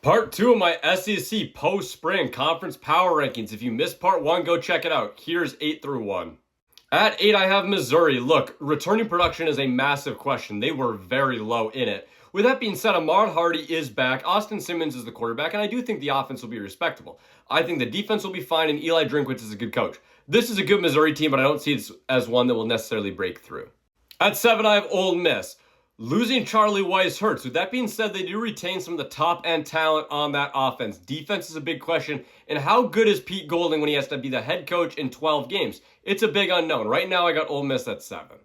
Part 2 of my SEC post-spring conference power rankings. If you missed part 1, go check it out. Here's 8 through 1. At 8, I have Missouri. Look, returning production is a massive question. They were very low in it. With that being said, Ahmad Hardy is back. Austin Simmons is the quarterback, and I do think the offense will be respectable. I think the defense will be fine, and Eli Drinkwitz is a good coach. This is a good Missouri team, but I don't see it as one that will necessarily break through. At 7, I have Ole Miss. Losing Charlie Weis hurts. With that being said, they do retain some of the top-end talent on that offense. Defense is a big question. And how good is Pete Golding when he has to be the head coach in 12 games? It's a big unknown. Right now, I got Ole Miss at 7.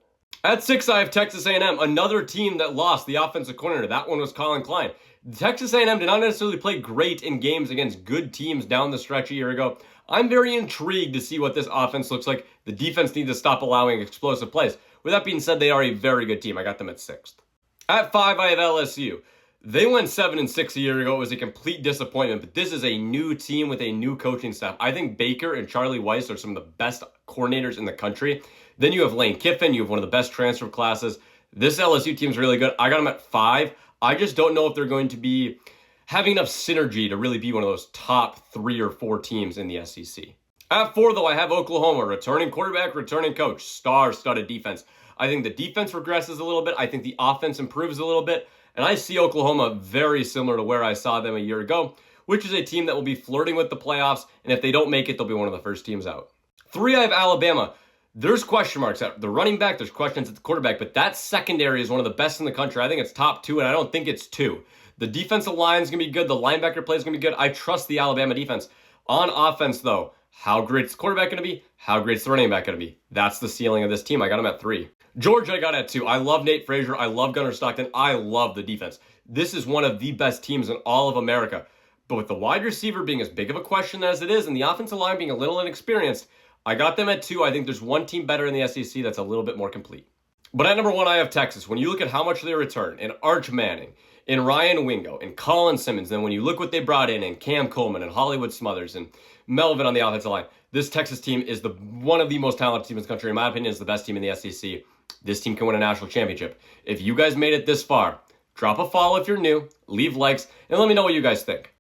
At 6, I have Texas A&M, another team that lost the offensive coordinator. That one was Colin Klein. Texas A&M did not necessarily play great in games against good teams down the stretch a year ago. I'm very intrigued to see what this offense looks like. The defense needs to stop allowing explosive plays. With that being said, they are a very good team. I got them at 6th. At 5, I have LSU. They went 7-6 a year ago. It was a complete disappointment, but this is a new team with a new coaching staff. I think Baker and Charlie Weis are some of the best coordinators in the country. Then you have Lane Kiffin. You have one of the best transfer classes. This LSU team is really good. I got them at 5. I just don't know if they're going to be having enough synergy to really be one of those top 3 or 4 teams in the SEC. At 4, though, I have Oklahoma. Returning quarterback, returning coach, star-studded defense. I think the defense regresses a little bit. I think the offense improves a little bit. And I see Oklahoma very similar to where I saw them a year ago, which is a team that will be flirting with the playoffs. And if they don't make it, they'll be one of the first teams out. 3, I have Alabama. There's question marks at the running back. There's questions at the quarterback. But that secondary is one of the best in the country. I think it's top 2, and I don't think it's 2. The defensive line is going to be good. The linebacker play is going to be good. I trust the Alabama defense. On offense, though, how great is the quarterback going to be? How great is the running back going to be? That's the ceiling of this team. I got them at 3. Georgia, I got at 2. I love Nate Frazier. I love Gunnar Stockton. I love the defense. This is one of the best teams in all of America. But with the wide receiver being as big of a question as it is and the offensive line being a little inexperienced, I got them at 2. I think there's one team better in the SEC that's a little bit more complete. But at number 1, I have Texas. When you look at how much they return in Arch Manning, in Ryan Wingo, in Colin Simmons, then when you look what they brought in Cam Coleman and Hollywood Smothers and Melvin on the offensive line, this Texas team is one of the most talented teams in the country. In my opinion, is the best team in the SEC. This team can win a national championship. If you guys made it this far, drop a follow if you're new, leave likes, and let me know what you guys think.